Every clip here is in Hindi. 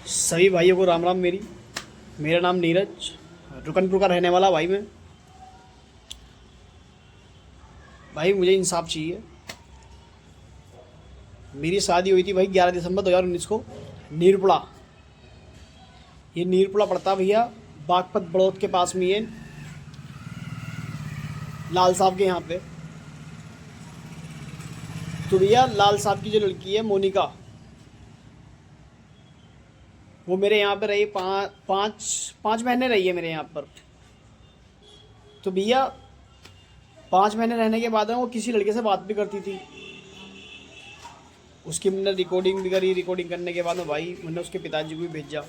सभी भाइयों को राम राम। मेरा नाम नीरज, रुकनपुर का रहने वाला भाई मैं। भाई मुझे इंसाफ चाहिए। मेरी शादी हुई थी भाई 11 दिसंबर 2019 को नीरपुड़ा। ये नीरपुड़ा पड़ता भैया बागपत बड़ौद के पास में, ये लाल साहब के यहाँ पे। तो भैया लाल साहब की जो लड़की है मोनिका, वो मेरे यहाँ पे रही पाँच महीने रही है मेरे यहाँ पर। तो भैया 5 महीने रहने के बाद वो किसी लड़के से बात भी करती थी। उसकी मैंने रिकॉर्डिंग भी करी। रिकॉर्डिंग करने के बाद में भाई मैंने उसके पिताजी को भी भेजा।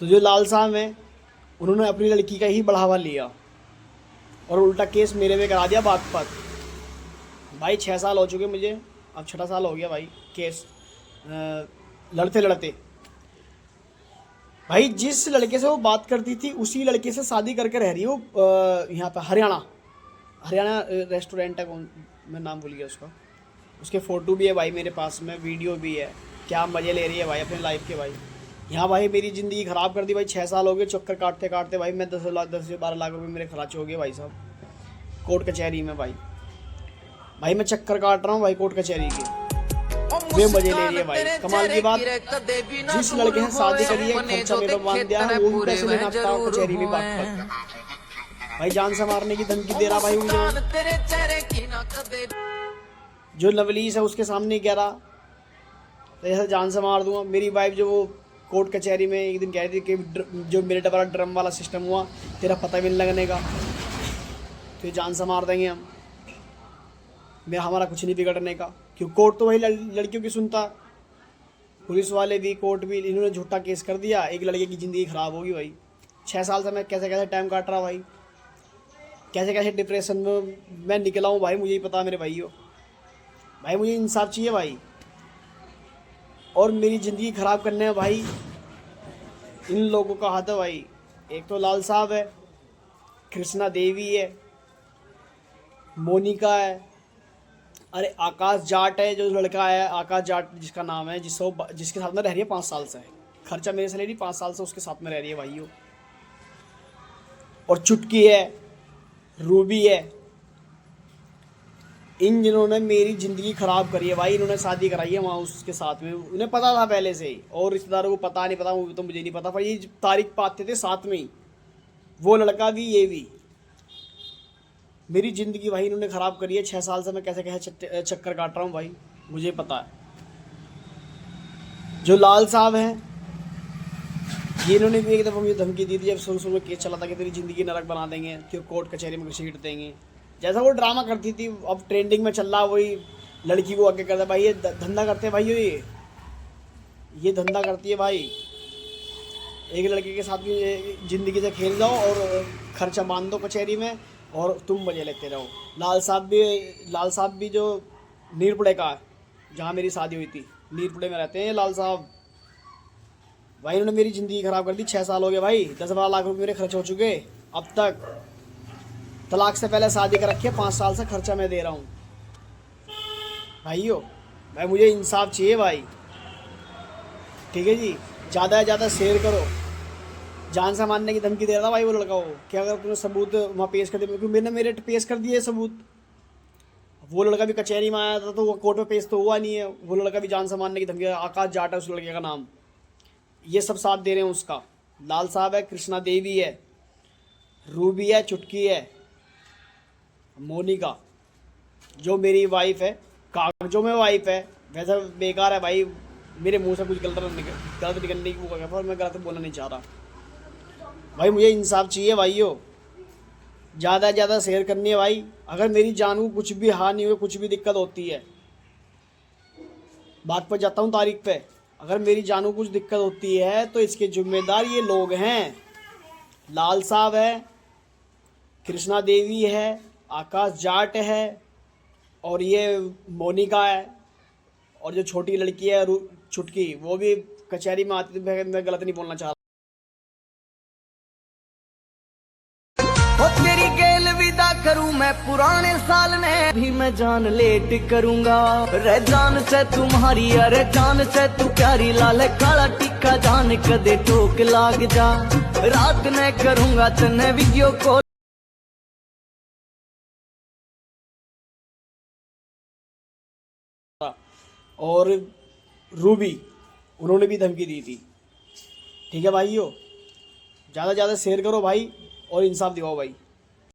तो जो लाल साहब हैं उन्होंने अपनी लड़की का ही बढ़ावा लिया और उल्टा केस मेरे पे करा दिया बागपत। भाई 6 साल हो चुके मुझे, अब 6ठा साल हो गया भाई केस लड़ते लड़ते। भाई जिस लड़के से वो बात करती थी उसी लड़के से शादी करके रह रही है वो यहाँ पे हरियाणा रेस्टोरेंट है, कौन मैं नाम भूल गया उसका। उसके फ़ोटो भी है भाई मेरे पास में, वीडियो भी है। क्या मज़े ले रही है भाई अपने लाइफ के भाई। यहाँ भाई मेरी ज़िंदगी ख़राब कर दी भाई। 6 साल हो गए चक्कर काटते काटते भाई। मैं 10 से 12 लाख रुपए मेरे खर्च हो गए भाई साहब कोर्ट कचहरी में। भाई मैं चक्कर काट रहा हूँ भाई कोर्ट कचहरी के। वे मजे ले रही है भाई। कमाल की बात, जिस लड़के से शादी करी है खर्चा मेरा मान दिया है, वो भी पैसे लेना आता है कचहरी में बात भाई। जान से मारने की धमकी दे रहा भाई मुझे। जो नवलीस है उसके सामने कह रहा तो ऐसा जान से मार दूंगा। मेरी वाइफ जो वो कोर्ट कचहरी में एक दिन कह रही थी कि जो मेरे वाला ड्रम वाला सिस्टम हुआ तेरा पता भी नहीं लगने का, तो ये जान से मार देंगे हम। हमारा कुछ नहीं बिगड़ने का, क्यों कोर्ट तो वही लड़कियों की सुनता। पुलिस वाले भी कोर्ट भी, इन्होंने झूठा केस कर दिया। एक लड़के की ज़िंदगी ख़राब होगी भाई। 6 साल से मैं कैसे कैसे टाइम काट रहा भाई, कैसे कैसे डिप्रेशन में मैं निकला हूँ भाई, मुझे ही पता मेरे भाइयों। भाई मुझे इंसाफ चाहिए भाई। और मेरी ज़िंदगी ख़राब करने में भाई इन लोगों का हाथ है भाई। एक तो लाल साहब है, कृष्णा देवी है, मोनिका है, अरे आकाश जाट है जो लड़का है, आकाश जाट जिसका नाम है, जिसके साथ में रह रही है 5 साल से। खर्चा मेरे से ले रही 5 साल से उसके साथ में रह रही है भाइयों। और चुटकी है, रूबी है। इन जिन्होंने मेरी ज़िंदगी ख़राब करी है भाई। इन्होंने शादी कराई है वहाँ उसके साथ में, उन्हें पता था पहले से ही। और रिश्तेदारों को पता नहीं पता, वो तो मुझे नहीं पता, पर ये तारीख पाते थे साथ में ही, वो लड़का भी ये भी। मेरी ज़िंदगी भाई इन्होंने ख़राब करी है। 6 साल से मैं कैसे कैसे चक्कर काट रहा हूँ भाई, मुझे पता है। जो लाल साहब हैं ये इन्होंने भी एक दफ़ा मुझे धमकी दी थी जब शुरू में केस चला था कि तेरी ज़िंदगी नरक बना देंगे, क्यों कोर्ट कचहरी में घसीट देंगे, जैसा वो ड्रामा करती थी। अब ट्रेंडिंग में चल रहा वही लड़की को आगे करता भाई। ये धंधा करते हैं भाई, ये धंधा करती है भाई। एक लड़के के साथ भी ज़िंदगी से खेल जाओ और खर्चा बांध दो कचहरी में और तुम मजे लेते रहो। लाल साहब भी जो नीरपुड़े का है, जहाँ मेरी शादी हुई थी, नीरपुड़े में रहते हैं लाल साहब। भाई इन्होंने मेरी ज़िंदगी ख़राब कर दी। 6 साल हो गए भाई, 10-12 लाख रुपए मेरे खर्च हो चुके अब तक। तलाक से पहले शादी कर रखी है, 5 साल से खर्चा मैं दे रहा हूँ भाइयों। भाई मुझे इंसाफ चाहिए भाई, ठीक है जी। ज़्यादा से ज़्यादा शेयर करो। जान से मारने की धमकी दे रहा था भाई वो लड़का वो, कि अगर तुमने सबूत वहाँ पेश कर दिया, क्योंकि मैंने मेरे पेश कर दिए सबूत। वो लड़का भी कचहरी में आया था तो वो कोर्ट में पेश तो हुआ नहीं है। वो लड़का भी जान से मारने की धमकी, आकाश जाट है उस लड़के का नाम। ये सब साथ दे रहे हैं उसका। लाल साहब है, कृष्णा देवी है, रूबी है, चुटकी है, मोनिका जो मेरी वाइफ है, कागजों में वाइफ है, वैसे बेकार है भाई। मेरे मुंह से कुछ गलत निकलने की वो कर, पर मैं गलत बोलना नहीं चाह रहा भाई। मुझे इंसाफ चाहिए भाइयों। ज़्यादा से ज़्यादा शेयर करनी है भाई। अगर मेरी जान को कुछ भी हानि हुई, कुछ भी दिक्कत होती है, बात पर जाता हूँ तारीख पे, अगर मेरी जान को कुछ दिक्कत होती है तो इसके जिम्मेदार ये लोग हैं। लाल साहब है, कृष्णा देवी है, आकाश जाट है, और ये मोनिका है। और जो छोटी लड़की है छुटकी, वो भी कचहरी में आती थी। मैं गलत नहीं बोलना चाह रहा। तेरी गेल विदा करूं मैं पुराने साल में भी मैं जान लेट करूंगा। रे जान से तुम्हारी अरे जान से तू प्यारी लाल काला टिक्का जान कदे ठोक लाग जा। रात ने करूंगा तने वीडियो कॉल। और रूबी उन्होंने भी धमकी दी थी। ठीक है भाइयों, ज़्यादा से ज़्यादा शेयर करो भाई और इंसाफ दिखाओ भाई।